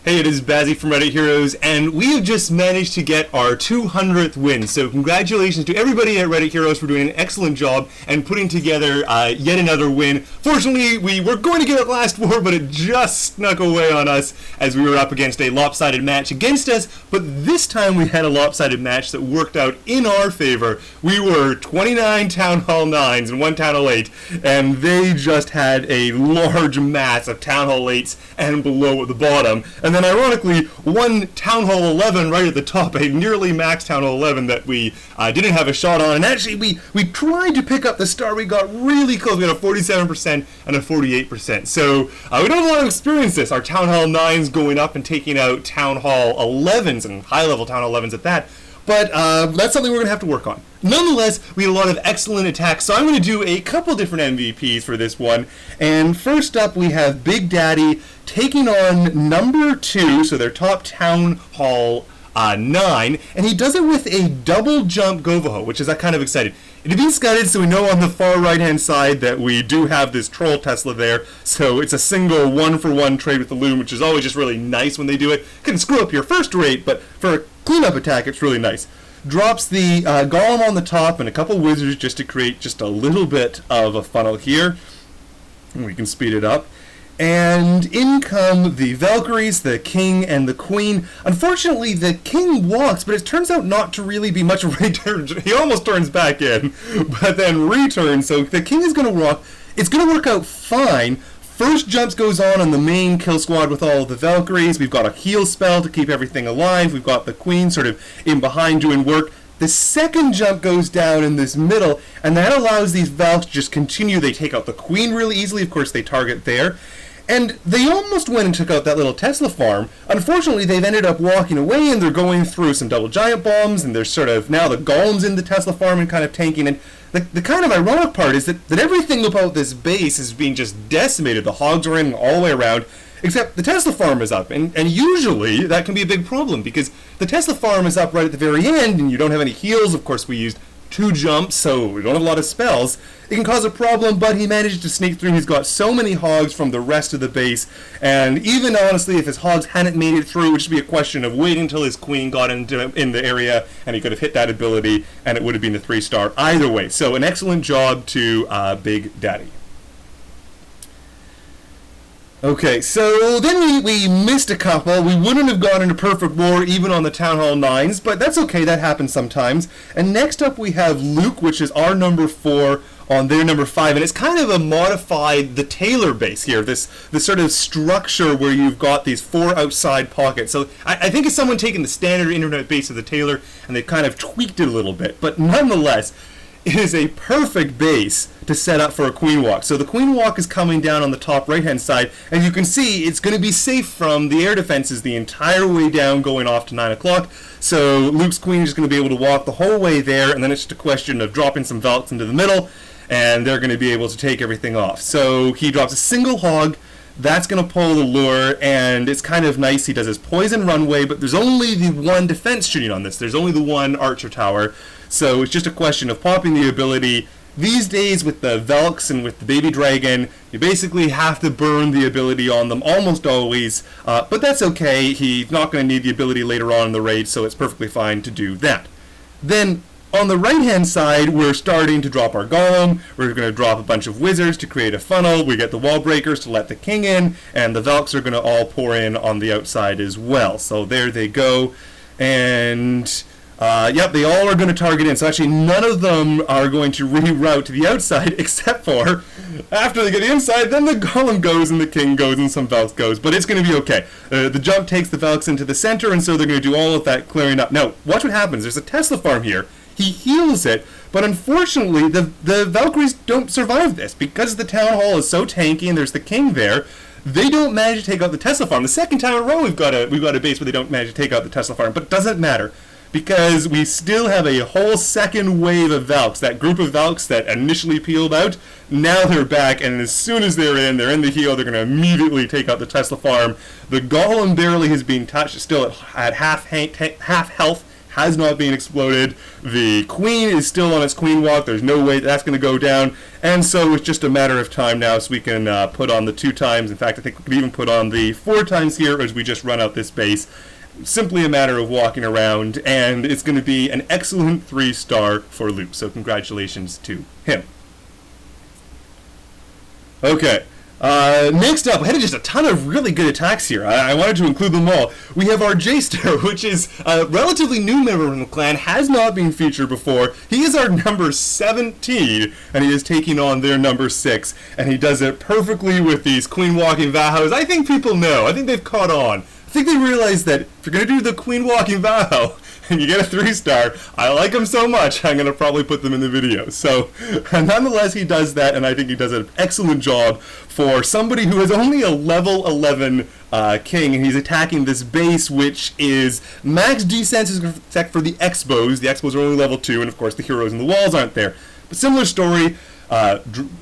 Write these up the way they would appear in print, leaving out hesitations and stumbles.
Hey, it is Bazzy from Reddit Heroes, and we have just managed to get our 200th win. So congratulations to everybody at Reddit Heroes for doing an excellent job and putting together yet another win. Fortunately, we were going to get it last war, but it just snuck away on us as we were up against a lopsided match against us. But this time we had a lopsided match that worked out in our favor. We were 29 Town Hall 9s and 1 Town Hall 8, and they just had a large mass of Town Hall 8s and below at the bottom. And then ironically, 1 Town Hall 11 right at the top, a nearly max Town Hall 11 that we didn't have a shot on. And actually, we tried to pick up the star. We got really close. We got a 47% and a 48%. So we don't have a lot of experience this. Our Town Hall 9s going up and taking out Town Hall 11s and high-level Town Hall 11s at that. But that's something we're going to have to work on. Nonetheless, we had a lot of excellent attacks, so I'm going to do a couple different MVPs for this one. And first up, we have Big Daddy taking on number 2, so their top Town Hall 9, and he does it with a double jump govahos, which is kind of exciting. It had been scouted, so we know on the far right-hand side that we do have this troll Tesla there, so it's a single one-for-one trade with the loom, which is always just really nice when they do it. It can screw up your first rate, but for a cleanup attack, it's really nice. Drops the golem on the top and a couple wizards just to create just a little bit of a funnel here. And we can speed it up. And in come the Valkyries, the King, and the Queen. Unfortunately, the King walks, but it turns out not to really be much of a return. He almost turns back in, but then returns. So the King is going to walk. It's going to work out fine. First jumps goes on the main kill squad with all of the Valkyries. We've got a heal spell to keep everything alive. We've got the Queen sort of in behind doing work. The second jump goes down in this middle, and that allows these Valks to just continue. They take out the Queen really easily. Of course, they target there. And they almost went and took out that little Tesla farm. Unfortunately, they've ended up walking away, and they're going through some double giant bombs, and there's sort of now the golems in the Tesla farm and kind of tanking. And the kind of ironic part is that everything about this base is being just decimated. The hogs are in all the way around, except the Tesla farm is up. And usually that can be a big problem because the Tesla farm is up right at the very end, and you don't have any heals. Of course, we used 2 jumps, so we don't have a lot of spells. It can cause a problem, but he managed to sneak through. He's got so many hogs from the rest of the base, and even honestly, if his hogs hadn't made it through, it would just be a question of waiting until his Queen got in the area, and he could have hit that ability, and it would have been a 3-star either way. So an excellent job to Big Daddy. Okay, so then we missed a couple. We wouldn't have gotten a perfect war even on the Town Hall 9s, but that's okay, that happens sometimes. And next up we have Luke, which is our number 4 on their number 5, and it's kind of a modified, the Taylor base here, this sort of structure where you've got these 4 outside pockets. So I think it's someone taking the standard internet base of the Taylor, and they've kind of tweaked it a little bit, but nonetheless, it is a perfect base to set up for a queenwalk. So the queenwalk is coming down on the top right-hand side, and you can see it's going to be safe from the air defenses the entire way down going off to 9 o'clock. So Luke's queen is going to be able to walk the whole way there, and then it's just a question of dropping some Valks into the middle, and they're going to be able to take everything off. So he drops a single hog. That's going to pull the lure, and it's kind of nice. He does his poison runway, but there's only the 1 defense shooting on this. There's only the 1 archer tower. So it's just a question of popping the ability. These days with the Valks and with the baby dragon, you basically have to burn the ability on them almost always, but that's okay. He's not going to need the ability later on in the raid, so it's perfectly fine to do that. Then on the right-hand side, we're starting to drop our golem. We're going to drop a bunch of wizards to create a funnel. We get the wall breakers to let the king in, and the Valks are going to all pour in on the outside as well. So there they go. And yep, they all are going to target in. So actually, none of them are going to reroute to the outside, except for after they get the inside, then the golem goes and the king goes and some Valks goes. But it's going to be okay. The jump takes the Valks into the center, and so they're going to do all of that clearing up. Now, watch what happens. There's a Tesla farm here. He heals it, but unfortunately, the Valkyries don't survive this because the town hall is so tanky and there's the king there. They don't manage to take out the Tesla farm. The second time in a row, we've got a base where they don't manage to take out the Tesla farm, but it doesn't matter because we still have a whole second wave of Valks. That group of Valks that initially peeled out, now they're back, and as soon as they're in the heal, they're going to immediately take out the Tesla farm. The golem barely has been touched, it's still at half health, has not been exploded. The queen is still on its queen walk. There's no way that's going to go down. And so it's just a matter of time now, so we can put on the 2 times. In fact, I think we could even put on the 4 times here as we just run out this base. Simply a matter of walking around, and it's going to be an excellent 3-star for Luke. So congratulations to him. Okay. Next up, we had just a ton of really good attacks here. I wanted to include them all. We have our J-Star, which is a relatively new member of the clan, has not been featured before. He is our number 17, and he is taking on their number 6, and he does it perfectly with these queen-walking vahos. I think people know. I think they've caught on. I think they realize that if you're going to do the queen-walking vaho, and you get a 3-star, I like them so much, I'm going to probably put them in the video. So, nonetheless, he does that, and I think he does an excellent job for somebody who is only a level 11 king, and he's attacking this base, which is max defense except for the Expos. The Expos are only level 2, and of course the heroes and the walls aren't there. But similar story.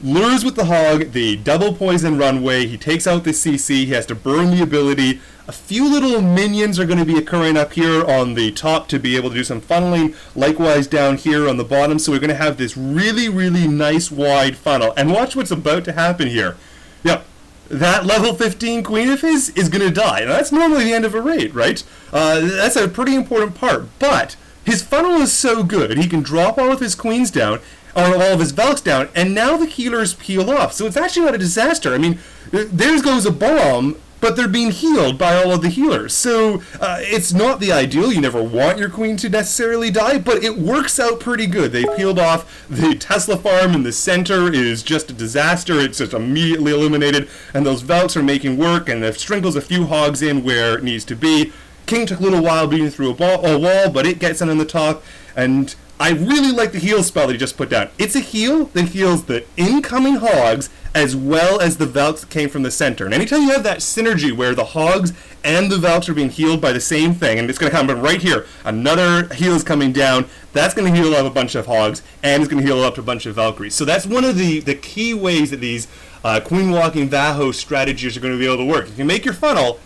Lures with the hog, the double poison runway, he takes out the CC, he has to burn the ability. A few little minions are going to be occurring up here on the top to be able to do some funneling, likewise down here on the bottom, so we're going to have this really, really nice wide funnel. And watch what's about to happen here. Yep, that level 15 queen of his is going to die. Now that's normally the end of a raid, right? That's a pretty important part, but his funnel is so good, he can drop all of his queens down, or all of his Valks down, and now the healers peel off. So it's actually not a disaster. I mean, there goes a bomb, but they're being healed by all of the healers. So it's not the ideal. You never want your queen to necessarily die, but it works out pretty good. They peeled off the Tesla farm in the center is just a disaster. It's just immediately eliminated, and those Valks are making work, and it sprinkles a few hogs in where it needs to be. King took a little while beating through a wall, but it gets in on the top, and I really like the heal spell that he just put down. It's a heal that heals the incoming hogs as well as the Valks that came from the center. And anytime you have that synergy where the hogs and the Valks are being healed by the same thing, and it's going to come right here, another heal is coming down, that's going to heal up a bunch of hogs, and it's going to heal up a bunch of Valkyries. So that's one of the key ways that these queen-walking vahos strategies are going to be able to work. You can make your funnel,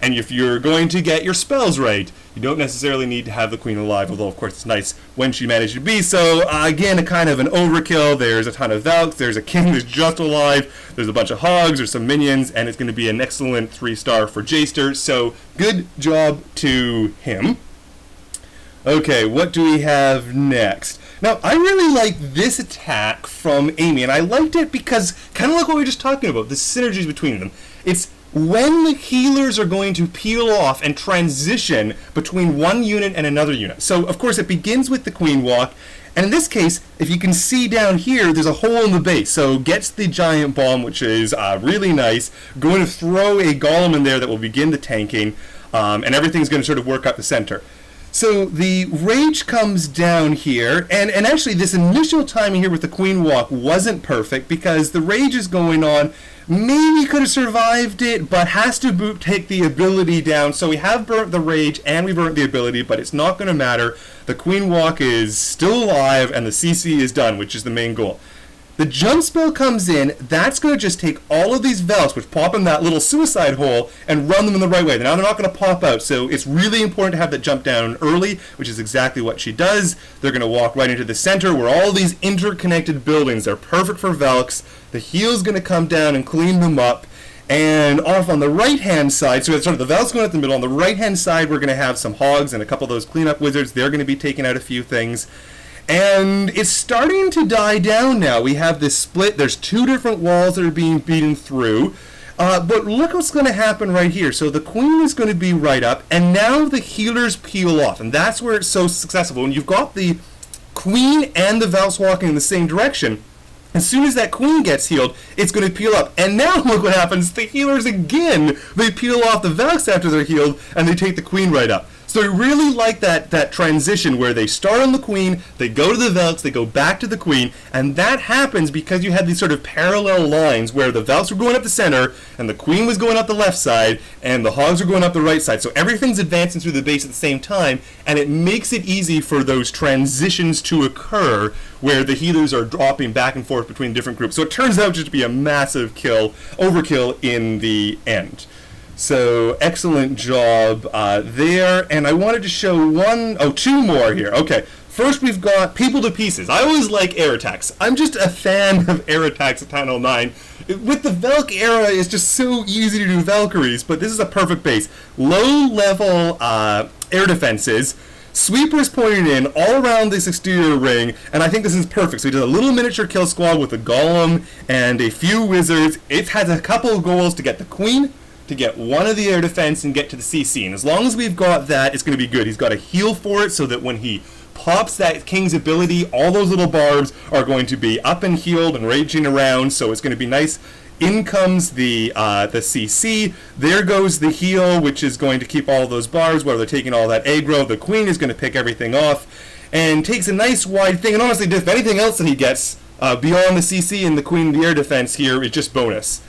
and if you're going to get your spells right, you don't necessarily need to have the queen alive, although of course it's nice when she managed to be. So again, a kind of an overkill. There's a ton of Valks, there's a king who's just alive, there's a bunch of hogs, there's some minions, and it's going to be an excellent 3-star for J-Star. So good job to him. Okay, what do we have next? Now, I really like this attack from Amy, and I liked it because, kind of like what we were just talking about, the synergies between them. It's when the healers are going to peel off and transition between one unit and another unit. So, of course, it begins with the queen walk, and in this case, if you can see down here, there's a hole in the base. So, gets the giant bomb, which is really nice. Going to throw a golem in there that will begin the tanking, and everything's going to sort of work up the center. So the rage comes down here, and actually this initial timing here with the queen walk wasn't perfect because the rage is going on. Maybe could have survived it, but has to take the ability down. So we have burnt the rage and we burnt the ability, but it's not going to matter. The queen walk is still alive and the CC is done, which is the main goal. The jump spell comes in, that's going to just take all of these Valks, which pop in that little suicide hole, and run them in the right way. Now they're not going to pop out, so it's really important to have that jump down early, which is exactly what she does. They're going to walk right into the center where all these interconnected buildings are perfect for Valks. The heal's going to come down and clean them up. And off on the right-hand side, so it's sort of the Valks going out the middle, on the right-hand side we're going to have some hogs and a couple of those cleanup wizards. They're going to be taking out a few things. And it's starting to die down now. We have this split. There's two different walls that are being beaten through. But look what's going to happen right here. So the queen is going to be right up, and now the healers peel off. And that's where it's so successful. When you've got the queen and the Valks walking in the same direction, as soon as that queen gets healed, it's going to peel up. And now look what happens. The healers again, they peel off the Valks after they're healed, and they take the queen right up. So I really like that transition where they start on the queen, they go to the Valks, they go back to the queen, and that happens because you had these sort of parallel lines where the Valks were going up the center, and the queen was going up the left side, and the hogs were going up the right side. So everything's advancing through the base at the same time, and it makes it easy for those transitions to occur where the healers are dropping back and forth between different groups. So it turns out just to be a massive overkill in the end. So excellent job there. And I wanted to show two more here. Okay. First, we've got people to pieces. I always like air attacks. I'm just a fan of air attacks at Panel 9. With the Velk era, it's just so easy to do Valkyries, but this is a perfect base. Low-level air defenses, sweepers pointed in all around this exterior ring, and I think this is perfect. So he does a little miniature kill squad with a golem and a few wizards. It has a couple of goals to get the queen, to get one of the air defense, and get to the CC. And as long as we've got that, it's going to be good. He's got a heal for it so that when he pops that king's ability, all those little barbs are going to be up and healed and raging around, so it's going to be nice. In comes the CC. There goes the heal, which is going to keep all those barbs while they're taking all that aggro. The queen is going to pick everything off and takes a nice wide thing. And honestly, if anything else that he gets beyond the CC and the queen and the air defense here is just bonus.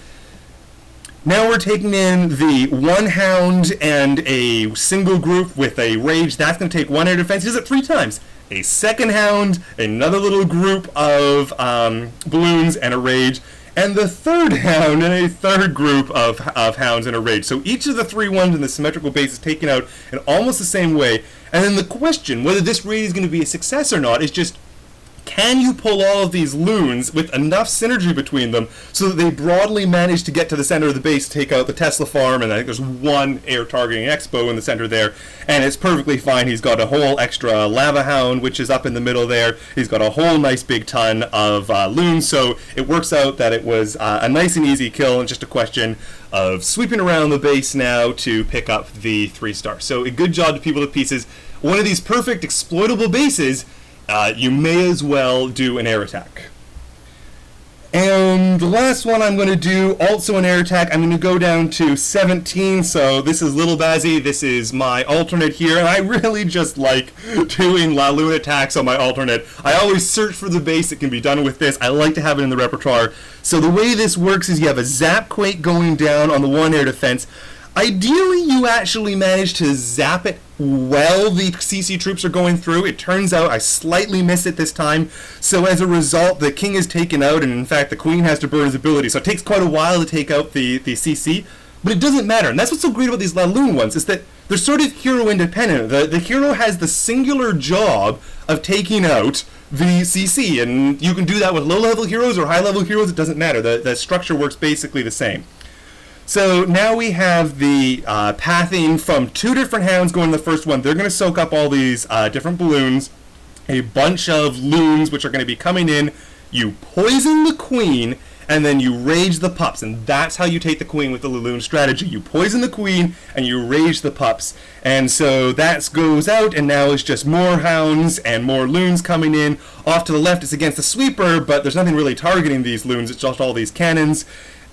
Now we're taking in the one hound and a single group with a rage. That's going to take one air defense. He does it 3 times. A second hound, another little group of balloons, and a rage. And the third hound and a third group of hounds and a rage. So each of the 3 ones in the symmetrical base is taken out in almost the same way. And then the question, whether this raid is going to be a success or not, is just, can you pull all of these loons with enough synergy between them so that they broadly manage to get to the center of the base, take out the Tesla farm, and I think there's one air targeting expo in the center there, and it's perfectly fine. He's got a whole extra lava hound, which is up in the middle there. He's got a whole nice big ton of loons, so it works out that it was a nice and easy kill, and just a question of sweeping around the base now to pick up the 3-star. So a good job to people to pieces. One of these perfect exploitable bases. You may as well do an air attack. And the last one I'm going to do, also an air attack. I'm going to go down to 17, so this is Little Bazzy. This is my alternate here, and I really just like doing La Luna attacks on my alternate. I always search for the base that can be done with this. I like to have it in the repertoire. So the way this works is you have a Zap Quake going down on the one air defense. Ideally, you actually manage to zap it while the CC troops are going through. It turns out I slightly missed it this time, so as a result, the king is taken out, and in fact, the queen has to burn his ability. So it takes quite a while to take out the CC, but it doesn't matter. And that's what's so great about these Laloon ones, is that they're sort of hero independent. The hero has the singular job of taking out the CC, and you can do that with low-level heroes or high-level heroes. It doesn't matter. The structure works basically the same. So now we have the pathing from 2 different hounds going to the first one. They're going to soak up all these different balloons, a bunch of loons which are going to be coming in. You poison the queen, and then you rage the pups, and that's how you take the queen with the Laloon strategy. You poison the queen, and you rage the pups. And so that goes out, and now it's just more hounds and more loons coming in. Off to the left, it's against the sweeper, but there's nothing really targeting these loons. It's just all these cannons.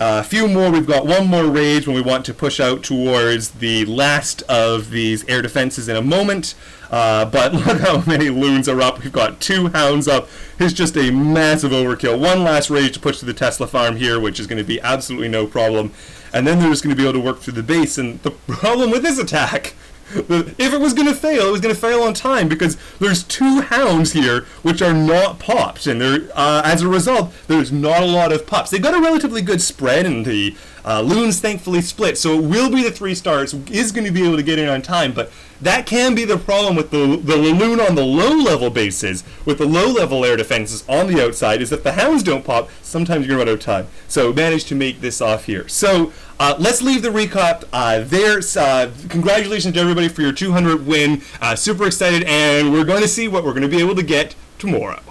A few more. We've got one more rage when we want to push out towards the last of these air defenses in a moment. But look how many loons are up. We've got 2 hounds up. It's just a massive overkill. One last rage to push to the Tesla farm here, which is going to be absolutely no problem. And then they're just going to be able to work through the base. And the problem with this attack, if it was going to fail, it was going to fail on time, because there's 2 hounds here which are not popped, and as a result, there's not a lot of pups. They've got a relatively good spread, and the loons thankfully split, so it will be the 3 stars, is going to be able to get in on time, but that can be the problem with the Laloon on the low-level bases, with the low-level air defenses on the outside, is if the hounds don't pop, sometimes you're going to run out of time. So managed to make this off here. So let's leave the recap there. Congratulations to everybody for your 200th win. Super excited, and we're going to see what we're going to be able to get tomorrow.